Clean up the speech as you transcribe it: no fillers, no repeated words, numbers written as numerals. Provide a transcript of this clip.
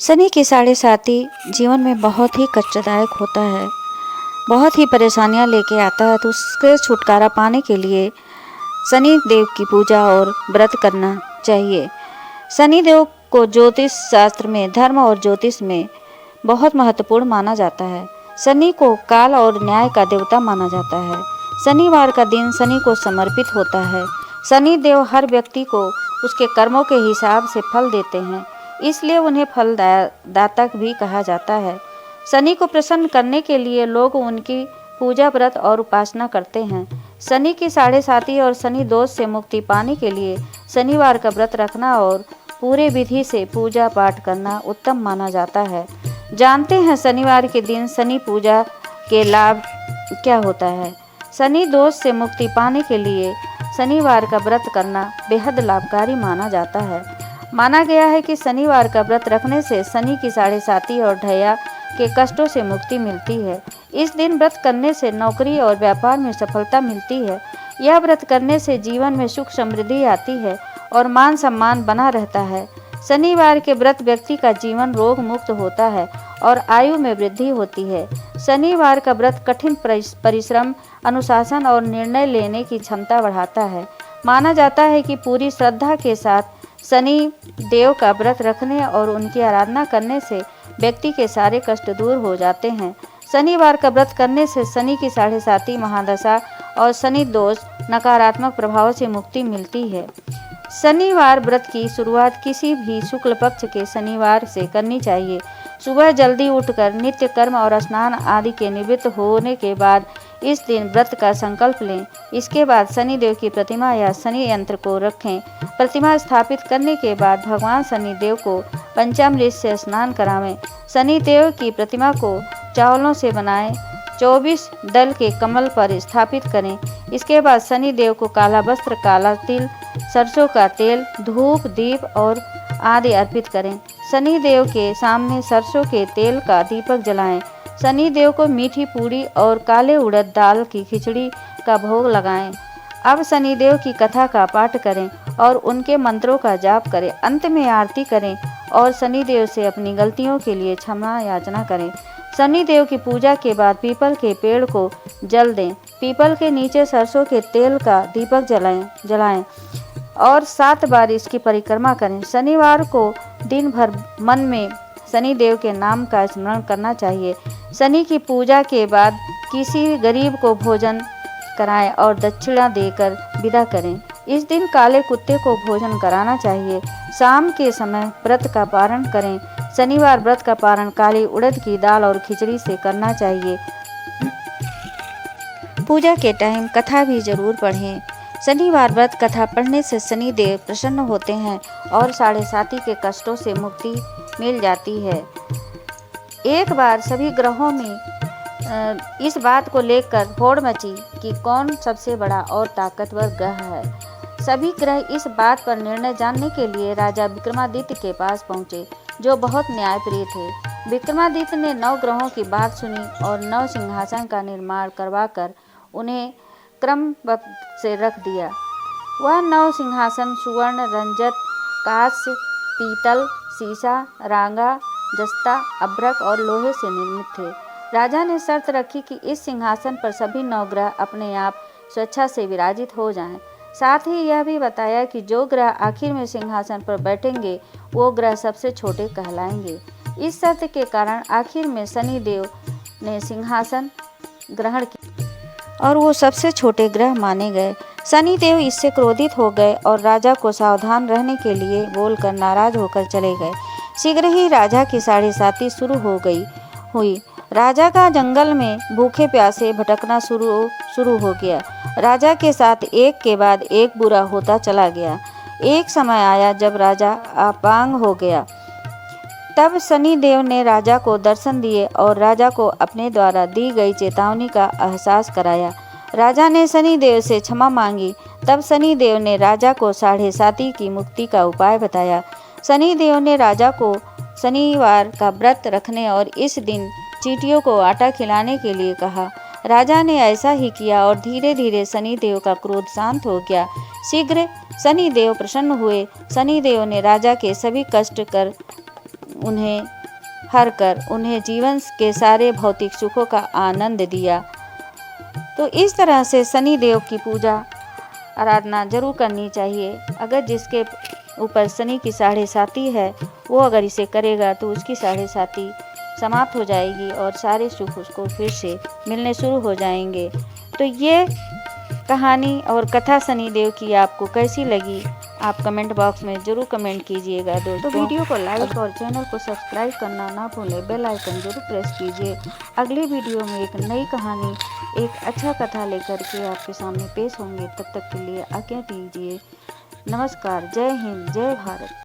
शनि के साढ़े साथी जीवन में बहुत ही कष्टदायक होता है, बहुत ही परेशानियां लेके आता है। तो उससे छुटकारा पाने के लिए शनि देव की पूजा और व्रत करना चाहिए। शनि देव को ज्योतिष शास्त्र में, धर्म और ज्योतिष में बहुत महत्वपूर्ण माना जाता है। शनि को काल और न्याय का देवता माना जाता है। शनिवार का दिन शनि को समर्पित होता है। शनि देव हर व्यक्ति को उसके कर्मों के हिसाब से फल देते हैं, इसलिए उन्हें फलदाता भी कहा जाता है। शनि को प्रसन्न करने के लिए लोग उनकी पूजा, व्रत और उपासना करते हैं। शनि की साढ़े साती और शनि दोष से मुक्ति पाने के लिए शनिवार का व्रत रखना और पूरे विधि से पूजा पाठ करना उत्तम माना जाता है। जानते हैं शनिवार के दिन शनि पूजा के लाभ क्या होता है। शनि दोष से मुक्ति पाने के लिए शनिवार का व्रत करना बेहद लाभकारी माना जाता है। माना गया है कि शनिवार का व्रत रखने से शनि की साढ़े साती और ढैया के कष्टों से मुक्ति मिलती है। इस दिन व्रत करने से नौकरी और व्यापार में सफलता मिलती है। यह व्रत करने से जीवन में सुख समृद्धि आती है और मान सम्मान बना रहता है। शनिवार के व्रत व्यक्ति का जीवन रोग मुक्त होता है और आयु में वृद्धि होती है। शनिवार का व्रत कठिन परिश्रम, अनुशासन और निर्णय लेने की क्षमता बढ़ाता है। माना जाता है कि पूरी श्रद्धा के साथ शनि देव का व्रत रखने और उनकी आराधना करने से व्यक्ति के सारे कष्ट दूर हो जाते हैं। शनिवार का व्रत करने से शनि की साढ़े साती, महादशा और शनि दोष नकारात्मक प्रभाव से मुक्ति मिलती है। शनिवार व्रत की शुरुआत किसी भी शुक्ल पक्ष के शनिवार से करनी चाहिए। सुबह जल्दी उठकर नित्य कर्म और स्नान आदि के निवृत्त होने के बाद इस दिन व्रत का संकल्प लें। इसके बाद शनि देव की प्रतिमा या शनि यंत्र को रखें। प्रतिमा स्थापित करने के बाद भगवान शनि देव को पंचामृत से स्नान करावें। शनि देव की प्रतिमा को चावलों से बनाएं। 24 दल के कमल पर स्थापित करें। इसके बाद शनि देव को काला वस्त्र, काला तिल, सरसों का तेल, धूप, दीप और आदि अर्पित करें। शनि देव के सामने सरसों के तेल का दीपक जलाएं। शनि देव को मीठी पूड़ी और काले उड़द दाल की खिचड़ी का भोग लगाएं। अब शनि देव की कथा का पाठ करें और उनके मंत्रों का जाप करें। अंत में आरती करें और शनि देव से अपनी गलतियों के लिए क्षमा याचना करें। शनि देव की पूजा के बाद पीपल के पेड़ को जल दें। पीपल के नीचे सरसों के तेल का दीपक जलाएं और 7 बार इसकी परिक्रमा करें। शनिवार को दिन भर मन में शनि देव के नाम का स्मरण करना चाहिए। शनि की पूजा के बाद किसी गरीब को भोजन कराएं और दक्षिणा देकर विदा करें। इस दिन काले कुत्ते को भोजन कराना चाहिए। शाम के समय व्रत का पारण करें। शनिवार व्रत का पारण काली उड़द की दाल और खिचड़ी से करना चाहिए। पूजा के टाइम कथा भी जरूर पढ़ें। शनिवार व्रत कथा पढ़ने से शनि देव प्रसन्न होते हैं और साढ़े साती के कष्टों से मुक्ति मिल जाती है। एक बार सभी ग्रहों में इस बात को लेकर होड़ मची कि कौन सबसे बड़ा और ताकतवर ग्रह है। सभी ग्रह इस बात पर निर्णय जानने के लिए राजा विक्रमादित्य के पास पहुंचे, जो बहुत न्यायप्रिय थे। विक्रमादित्य ने 9 ग्रहों की बात सुनी और 9 सिंहासन का निर्माण करवाकर उन्हें क्रमबद्ध से रख दिया। वह 9 सिंहासन सुवर्ण, रंजत, कांस्य, पीतल, सीसा, रांगा, जस्ता, अभ्रक और लोहे से निर्मित थे। राजा ने शर्त रखी कि इस सिंहासन पर सभी 9 ग्रह अपने आप स्वेच्छा से विराजित हो जाएं। साथ ही यह भी बताया कि जो ग्रह आखिर में सिंहासन पर बैठेंगे वो ग्रह सबसे छोटे कहलाएंगे। इस शर्त के कारण आखिर में शनि देव ने सिंहासन ग्रहण किया और वो सबसे छोटे ग्रह माने गए। शनि देव इससे क्रोधित हो गए और राजा को सावधान रहने के लिए बोलकर नाराज होकर चले गए। शीघ्र ही राजा की साढ़े साती शुरू हुई। राजा का जंगल में भूखे प्यासे भटकना शुरू हो गया। राजा के साथ एक के बाद एक बुरा होता चला गया। एक समय आया जब राजा अपांग हो गया। तब शनि देव ने राजा को दर्शन दिए और राजा को अपने द्वारा दी गई चेतावनी का एहसास कराया। राजा ने शनि देव से क्षमा मांगी। तब शनि देव ने राजा को साढ़े साती की मुक्ति का उपाय बताया। शनि देव ने राजा को शनिवार का व्रत रखने और इस दिन चींटियों को आटा खिलाने के लिए कहा। राजा ने ऐसा ही किया और धीरे धीरे शनि देव का क्रोध शांत हो गया। शीघ्र शनि देव प्रसन्न हुए। शनि देव ने राजा के सभी कष्ट उन्हें हर कर उन्हें जीवन के सारे भौतिक सुखों का आनंद दिया। तो इस तरह से शनि देव की पूजा आराधना जरूर करनी चाहिए। अगर जिसके ऊपर शनि की 7.5 है वो अगर इसे करेगा तो उसकी 7.5 समाप्त हो जाएगी और सारे सुख उसको फिर से मिलने शुरू हो जाएंगे। तो ये कहानी और कथा शनि देव की आपको कैसी लगी, आप कमेंट बॉक्स में ज़रूर कमेंट कीजिएगा दोस्तों। तो वीडियो को लाइक और चैनल को सब्सक्राइब करना ना भूलें, बेल आइकन जरूर प्रेस कीजिए। अगली वीडियो में एक नई कहानी, एक अच्छा कथा लेकर के आपके सामने पेश होंगे। तब तक के लिए आज्ञा दीजिए। नमस्कार, जय हिंद, जय भारत।